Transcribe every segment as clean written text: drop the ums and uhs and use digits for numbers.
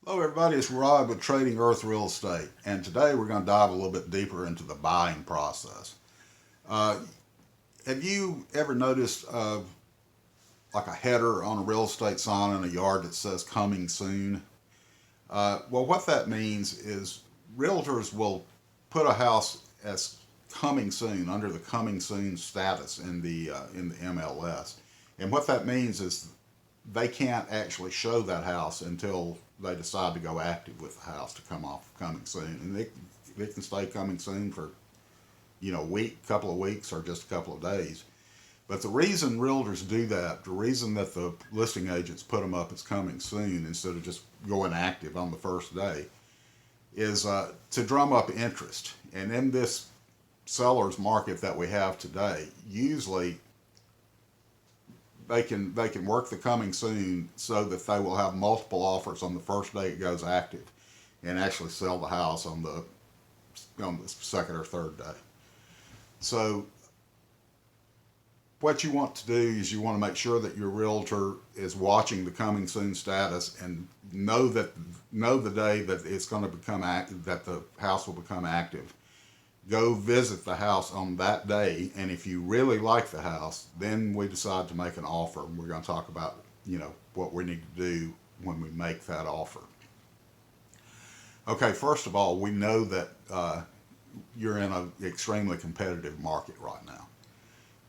Hello, everybody. It's Rod with Trading Earth Real Estate, and today we're going to dive a little bit deeper into the buying process. Uh, have you ever noticed like a header on a real estate sign in a yard that says "Coming Soon"? Well, what that means is realtors will put a house as coming soon under the coming soon status in the MLS, and what that means is they can't actually show that house until they decide to go active with the house to come off coming soon, and they can stay coming soon for a week, couple of weeks, or just a couple of days. But the reason realtors do that, the reason that the listing agents put them up as coming soon instead of just going active on the first day, is to drum up interest. And in this seller's market that we have today, usually they can work the coming soon so that they will have multiple offers on the first day it goes active, and actually sell the house on the second or third day. So what you want to do is you want to make sure that your realtor is watching the coming soon status and know the day that it's going to become active, that the house will become active. Go visit the house on that day, and if you really like the house, then we decide to make an offer, and we're going to talk about what we need to do when we make that offer. Okay, first of all, we know that you're in an extremely competitive market right now.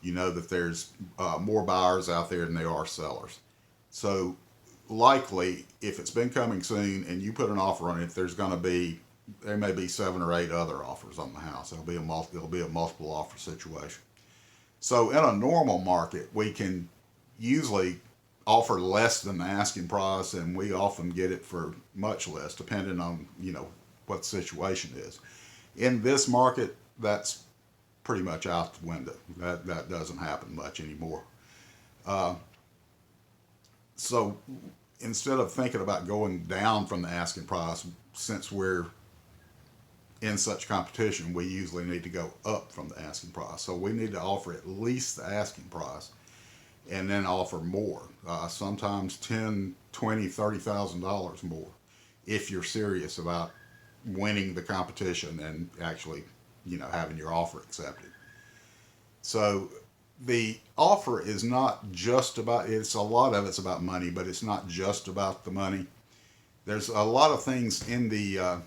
You know that there's more buyers out there than there are sellers. So likely, if it's been coming soon and you put an offer on it, there may be seven or eight other offers on the house. It'll be a multiple offer situation. So in a normal market, we can usually offer less than the asking price, and we often get it for much less, depending on what the situation is. In this market, that's pretty much out the window. That doesn't happen much anymore. Uh, so instead of thinking about going down from the asking price, since we're in such competition, we usually need to go up from the asking price. So we need to offer at least the asking price, and then offer more. Sometimes 10, 20, $30,000 more, if you're serious about winning the competition and actually, having your offer accepted. So the offer is not just about, it's a lot of it's about money, but it's not just about the money. There's a lot of things in the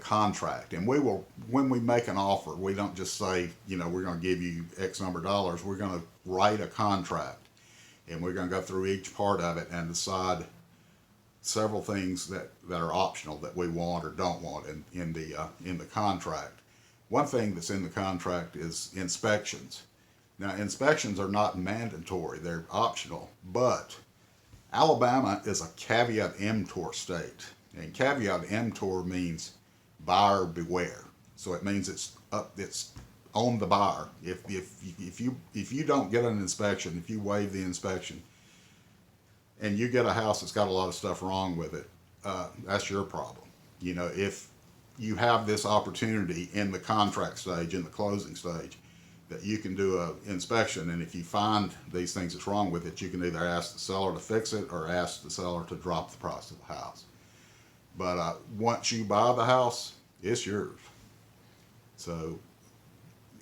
contract, and when we make an offer, we don't just say, we're going to give you X number of dollars. We're going to write a contract, and we're going to go through each part of it and decide several things that are optional that we want or don't want in the contract. One thing that's in the contract is inspections. Now, inspections are not mandatory; they're optional. But Alabama is a caveat emptor state, and caveat emptor means buyer beware. So it means it's on the buyer. If you don't get an inspection, if you waive the inspection, and you get a house that's got a lot of stuff wrong with it, that's your problem. If you have this opportunity in the contract stage, in the closing stage, that you can do an inspection, and if you find these things that's wrong with it, you can either ask the seller to fix it or ask the seller to drop the price of the house. But once you buy the house, it's yours. So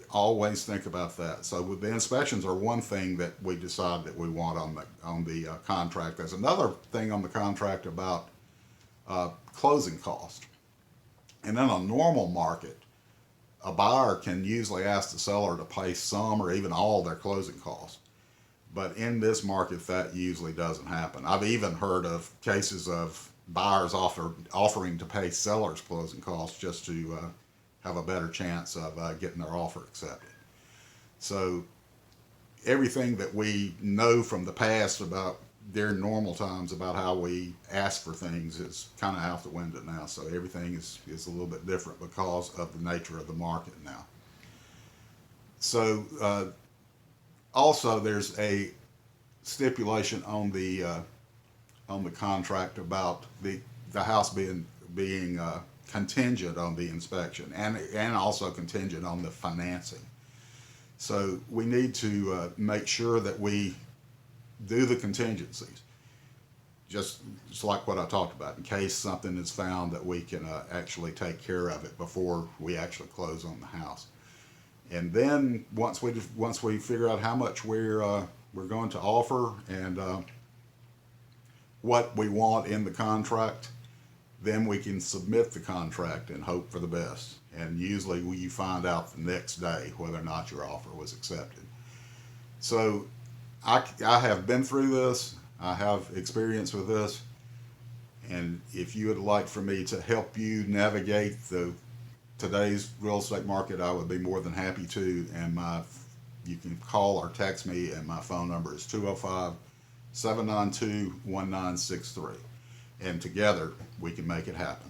always think about that. So with the inspections are one thing that we decide that we want on the contract. There's another thing on the contract about closing cost. And in a normal market, a buyer can usually ask the seller to pay some or even all their closing costs. But in this market, that usually doesn't happen. I've even heard of cases of buyers offering to pay sellers closing costs just to have a better chance of getting their offer accepted. So everything that we know from the past about during normal times about how we ask for things is kind of out the window now. So everything is a little bit different because of the nature of the market now. So also there's a stipulation on the contract about the house being contingent on the inspection, and also contingent on the financing. So we need to make sure that we do the contingencies. just like what I talked about, in case something is found that we can actually take care of it before we actually close on the house. And then once we figure out how much we're going to offer and what we want in the contract, then we can submit the contract and hope for the best. And usually you find out the next day whether or not your offer was accepted. So I have been through this. I have experience with this. And if you would like for me to help you navigate today's real estate market, I would be more than happy to. And you can call or text me, and my phone number is 205 792 1963. And together we can make it happen.